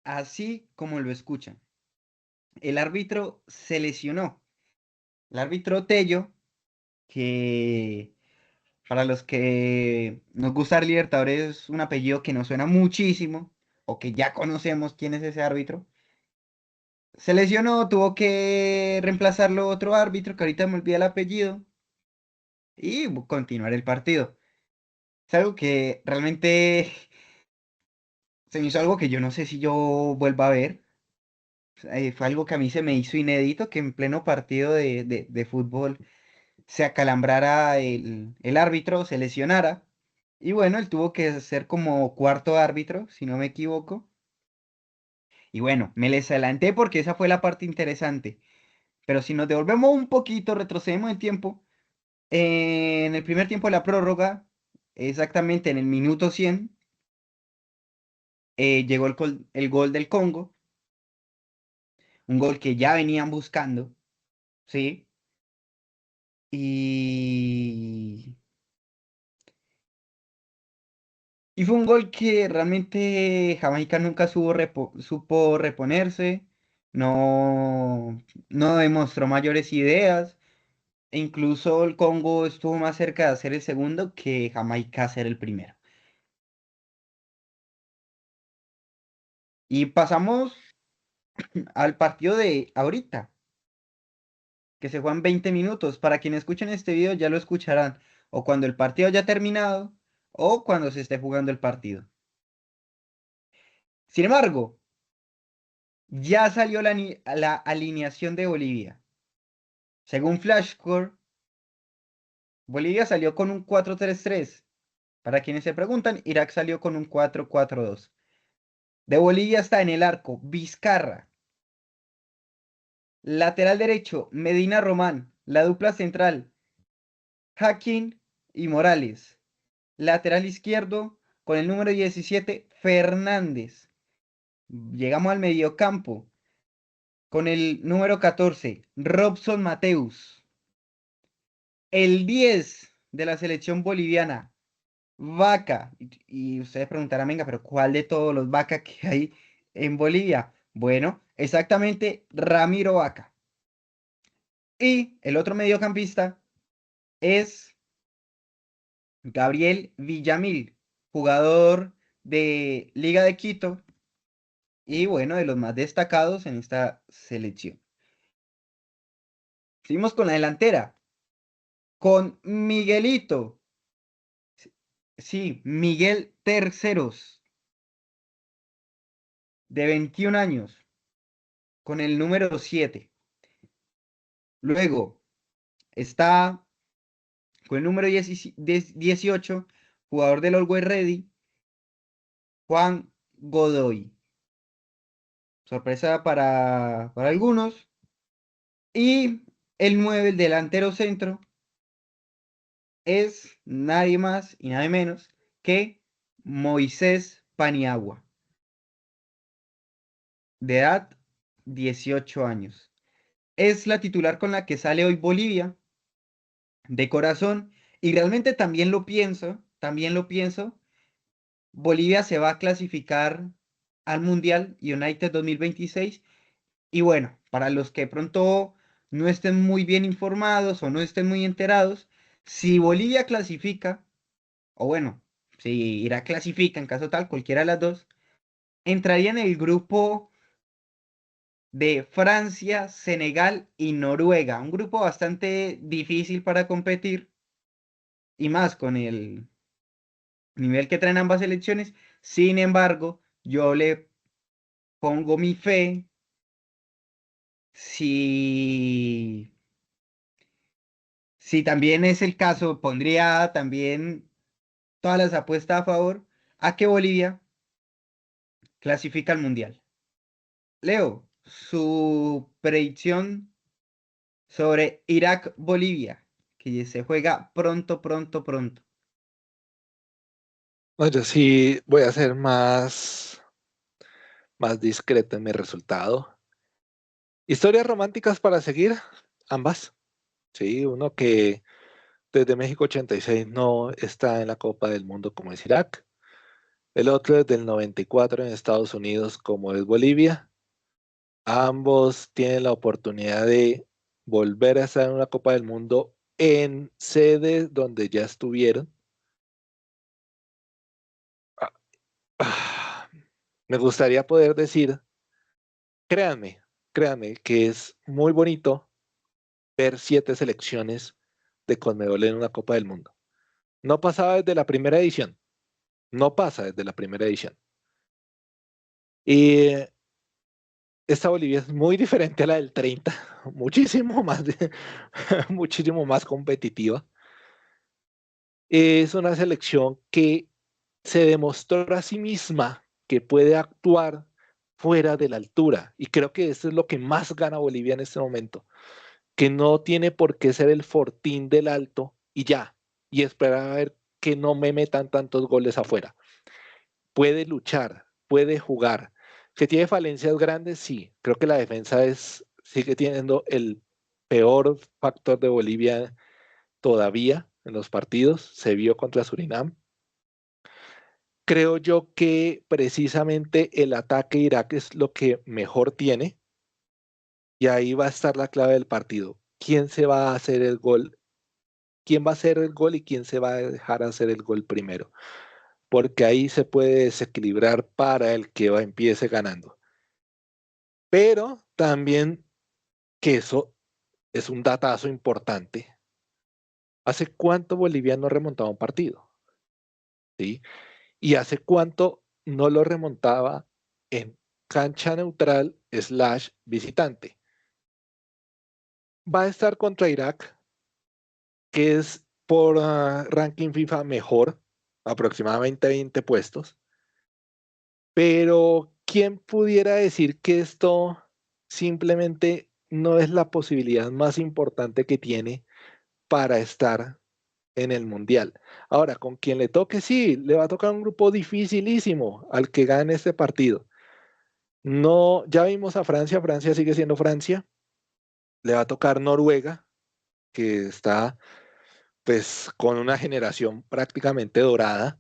Así como lo escuchan. El árbitro se lesionó. El árbitro Tello, que para los que nos gusta el Libertadores es un apellido que nos suena muchísimo, o que ya conocemos quién es ese árbitro, se lesionó, tuvo que reemplazarlo otro árbitro, que ahorita me olvida el apellido, y continuar el partido. Es algo que realmente se me hizo algo que yo no sé si yo vuelva a ver. Fue algo que a mí se me hizo inédito, que en pleno partido de fútbol se acalambrara el árbitro, se lesionara. Y bueno, él tuvo que ser como cuarto árbitro, si no me equivoco. Y bueno, me les adelanté porque esa fue la parte interesante. Pero si nos devolvemos un poquito, retrocedemos en tiempo, en el primer tiempo de la prórroga, exactamente en el minuto 100, llegó el gol del Congo, un gol que ya venían buscando, ¿sí? Y, y fue un gol que realmente Jamaica nunca supo reponerse, no, no demostró mayores ideas, e incluso el Congo estuvo más cerca de ser el segundo que Jamaica ser el primero. Y pasamos al partido de ahorita, que se juegan 20 minutos. Para quienes escuchen este video ya lo escucharán, o cuando el partido haya terminado, o cuando se esté jugando el partido. Sin embargo, ya salió la alineación de Bolivia. Según Flashscore, Bolivia salió con un 4-3-3. Para quienes se preguntan, Irak salió con un 4-4-2. De Bolivia está en el arco Vizcarra. Lateral derecho, Medina Román. La dupla central, Hakim y Morales. Lateral izquierdo, con el número 17, Fernández. Llegamos al mediocampo, con el número 14, Robson Mateus. El 10 de la selección boliviana, Vaca. Y ustedes preguntarán, venga, pero ¿cuál de todos los Vaca que hay en Bolivia? Bueno, exactamente Ramiro Vaca. Y el otro mediocampista es Gabriel Villamil, jugador de Liga de Quito y bueno, de los más destacados en esta selección. Seguimos con la delantera, con Miguelito, sí, Miguel Terceros, de 21 años, con el número 7. Luego está con el número 18, jugador del Always Ready, Juan Godoy. Sorpresa para algunos. Y el 9, el delantero centro, es nadie más y nadie menos que Moisés Paniagua, de edad 18 años. Es la titular con la que sale hoy Bolivia, de corazón, y realmente también lo pienso, Bolivia se va a clasificar al Mundial United 2026. Y bueno, para los que pronto no estén muy bien informados o no estén muy enterados, si Bolivia clasifica, o bueno, si Irak clasifica en caso tal, cualquiera de las dos, entraría en el grupo de Francia, Senegal y Noruega, un grupo bastante difícil para competir y más con el nivel que traen ambas selecciones. Sin embargo, yo le pongo mi fe si Si también es el caso, pondría también todas las apuestas a favor a que Bolivia clasifica al Mundial. Leo, su predicción sobre Irak-Bolivia, que se juega pronto, pronto, pronto. No, yo sí voy a ser más discreto en mi resultado. Historias románticas para seguir, ambas. Sí, uno que desde México 86 no está en la Copa del Mundo como es Irak. El otro desde el 94 en Estados Unidos como es Bolivia. Ambos tienen la oportunidad de volver a estar en una Copa del Mundo en sedes donde ya estuvieron. Ah, ah, Me gustaría poder decir, créanme, créanme que es muy bonito ver 7 selecciones de Conmebol en una Copa del Mundo. No pasaba desde la primera edición, no pasa desde la primera edición. Y esta Bolivia es muy diferente a la del 30, muchísimo más, muchísimo más competitiva. Es una selección que se demostró a sí misma que puede actuar fuera de la altura. Y creo que eso es lo que más gana Bolivia en este momento, que no tiene por qué ser el fortín del alto y ya, y esperar a ver que no me metan tantos goles afuera. Puede luchar, puede jugar. ¿Que tiene falencias grandes? Sí. Creo que la defensa sigue teniendo el peor factor de Bolivia todavía en los partidos. Se vio contra Surinam. Creo yo que precisamente el ataque de Irak es lo que mejor tiene y ahí va a estar la clave del partido. ¿Quién se va a hacer el gol? ¿Quién va a hacer el gol y quién se va a dejar hacer el gol primero? Porque ahí se puede desequilibrar para el que empiece ganando. Pero también que eso es un datazo importante. ¿Hace cuánto Bolivia no remontaba un partido? ¿Sí? ¿Y hace cuánto no lo remontaba en cancha neutral slash visitante? Va a estar contra Irak, que es por ranking FIFA mejor, aproximadamente 20 puestos, pero ¿quién pudiera decir que esto simplemente no es la posibilidad más importante que tiene para estar en el Mundial? Ahora, con quien le toque, sí, le va a tocar un grupo dificilísimo al que gane este partido. No, ya vimos a Francia, Francia sigue siendo Francia, le va a tocar Noruega, que está pues con una generación prácticamente dorada,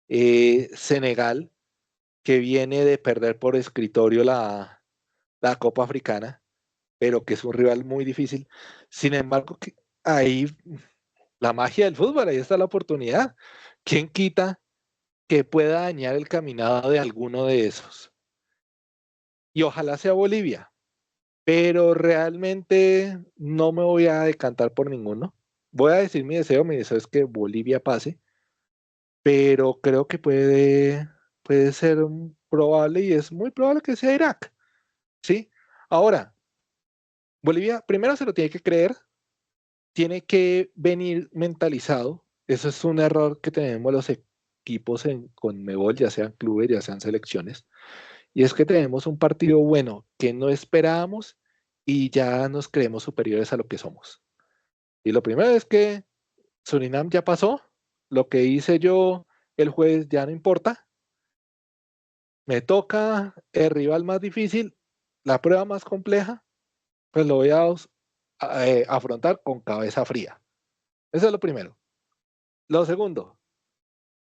Senegal, que viene de perder por escritorio la Copa Africana, pero que es un rival muy difícil. Sin embargo, ahí la magia del fútbol, ahí está la oportunidad. ¿Quién quita que pueda dañar el caminado de alguno de esos? Y ojalá sea Bolivia, pero realmente no me voy a decantar por ninguno. Voy a decir mi deseo es que Bolivia pase, pero creo que puede ser probable y es muy probable que sea Irak, ¿sí? Ahora, Bolivia primero se lo tiene que creer, tiene que venir mentalizado. Eso es un error que tenemos los equipos en Conmebol, ya sean clubes, ya sean selecciones, y es que tenemos un partido bueno que no esperábamos y ya nos creemos superiores a lo que somos. Y lo primero es que Surinam ya pasó, lo que hice yo el jueves ya no importa, me toca el rival más difícil, la prueba más compleja, pues lo voy a afrontar con cabeza fría. Eso es lo primero. Lo segundo,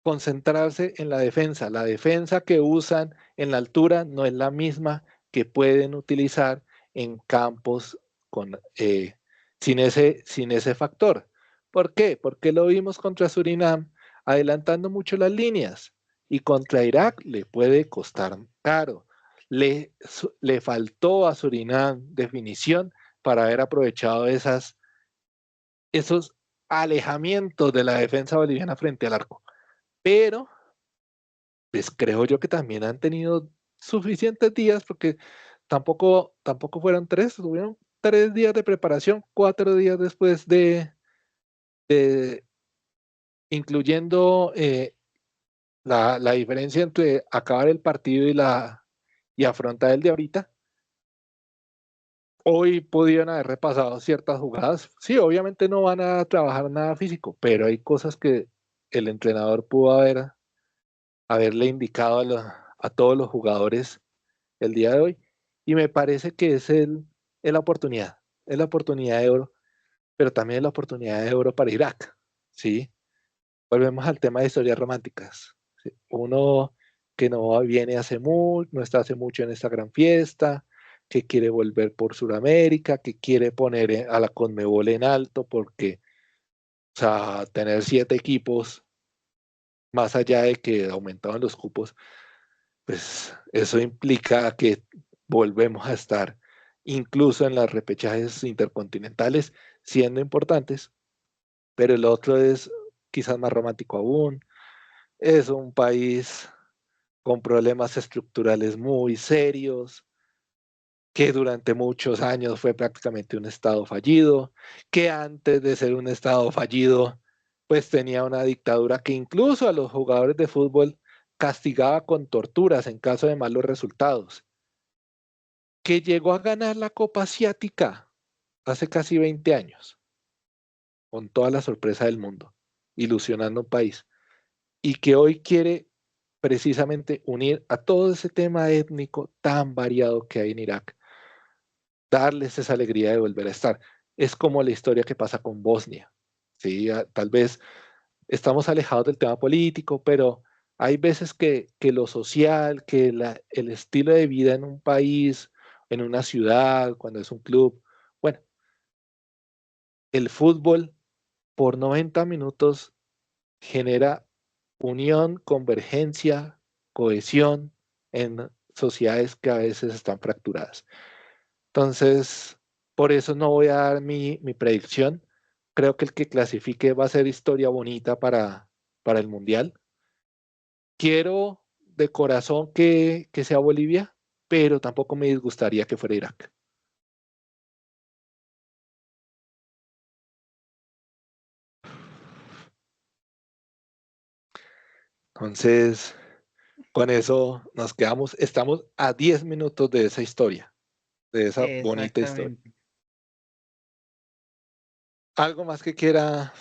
concentrarse en la defensa. La defensa que usan en la altura no es la misma que pueden utilizar en campos sin ese factor. ¿Por qué? Porque lo vimos contra Surinam adelantando mucho las líneas y contra Irak le puede costar caro. Le faltó a Surinam definición para haber aprovechado esos alejamientos de la defensa boliviana frente al arco. Pero pues creo yo que también han tenido suficientes días porque tampoco fueron tres, tuvieron 3 días de preparación, 4 días después de incluyendo la diferencia entre acabar el partido y afrontar el de ahorita. Hoy podían haber repasado ciertas jugadas. Sí, obviamente no van a trabajar nada físico, pero hay cosas que el entrenador pudo haberle indicado a todos los jugadores el día de hoy. Y me parece que es la oportunidad de oro, pero también es la oportunidad de oro para Irak, ¿sí? Volvemos al tema de historias románticas. ¿Sí? Uno que no viene hace mucho, no está hace mucho en esta gran fiesta, que quiere volver por Sudamérica, que quiere poner a la Conmebol en alto, porque, o sea, tener 7 equipos, más allá de que aumentaban los cupos, pues eso implica que volvemos a estar incluso en las repechajes intercontinentales, siendo importantes, pero el otro es quizás más romántico aún. Es un país con problemas estructurales muy serios, que durante muchos años fue prácticamente un estado fallido, que antes de ser un estado fallido, pues tenía una dictadura que incluso a los jugadores de fútbol castigaba con torturas en caso de malos resultados, que llegó a ganar la Copa Asiática hace casi 20 años, con toda la sorpresa del mundo, ilusionando un país, y que hoy quiere precisamente unir a todo ese tema étnico tan variado que hay en Irak, darles esa alegría de volver a estar. Es como la historia que pasa con Bosnia. ¿Sí? Tal vez estamos alejados del tema político, pero hay veces que lo social, que el estilo de vida en un país, en una ciudad, cuando es un club, bueno, el fútbol por 90 minutos genera unión, convergencia, cohesión en sociedades que a veces están fracturadas. Entonces, por eso no voy a dar mi predicción. Creo que el que clasifique va a ser historia bonita para el Mundial. Quiero de corazón que sea Bolivia, pero tampoco me disgustaría que fuera Irak. Entonces, con eso nos quedamos. Estamos a 10 minutos de esa historia, de esa bonita historia. Exactamente. ¿Algo más que quiera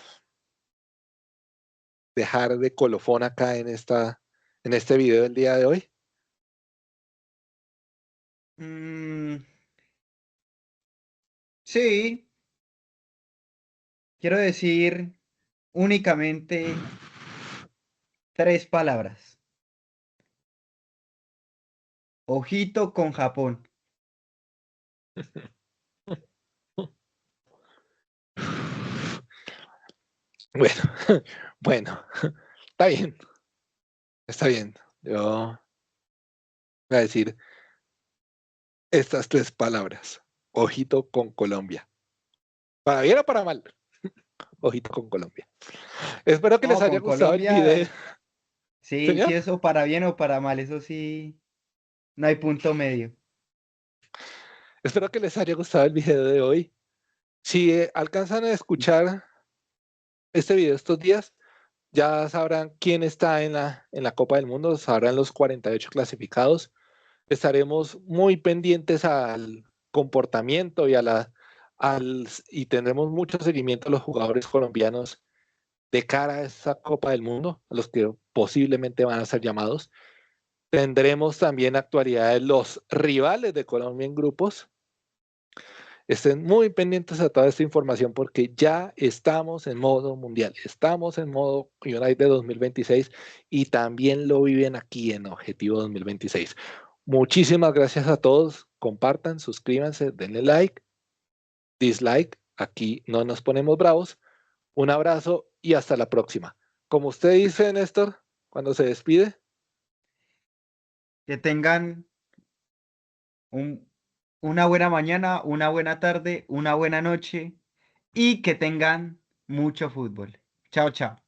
dejar de colofón acá en este video del día de hoy? Mm, sí, quiero decir únicamente 3 palabras. Ojito con Japón. Bueno, bueno, está bien, está bien. Yo voy a decir estas 3 palabras. Ojito con Colombia. Para bien o para mal, ojito con Colombia. Espero que les No, haya con gustado el video. Colombia, sí, sí, Señor, eso para bien o para mal, eso sí, no hay punto medio. espero que les haya gustado el video de hoy. Si alcanzan a escuchar este video estos días, ya sabrán quién está en la Copa del Mundo, sabrán los 48 clasificados. Estaremos muy pendientes al comportamiento y tendremos mucho seguimiento a los jugadores colombianos de cara a esa Copa del Mundo, a los que posiblemente van a ser llamados. Tendremos también actualidad de los rivales de Colombia en grupos. Estén muy pendientes a toda esta información porque ya estamos en modo mundial, estamos en modo United 2026 y también lo viven aquí en Objetivo 2026. Muchísimas gracias a todos. Compartan, suscríbanse, denle like, dislike. Aquí no nos ponemos bravos. Un abrazo y hasta la próxima. Como usted dice, Néstor, cuando se despide, Que tengan un- una buena mañana, una buena tarde, una buena noche y que tengan mucho fútbol. Chao, chao.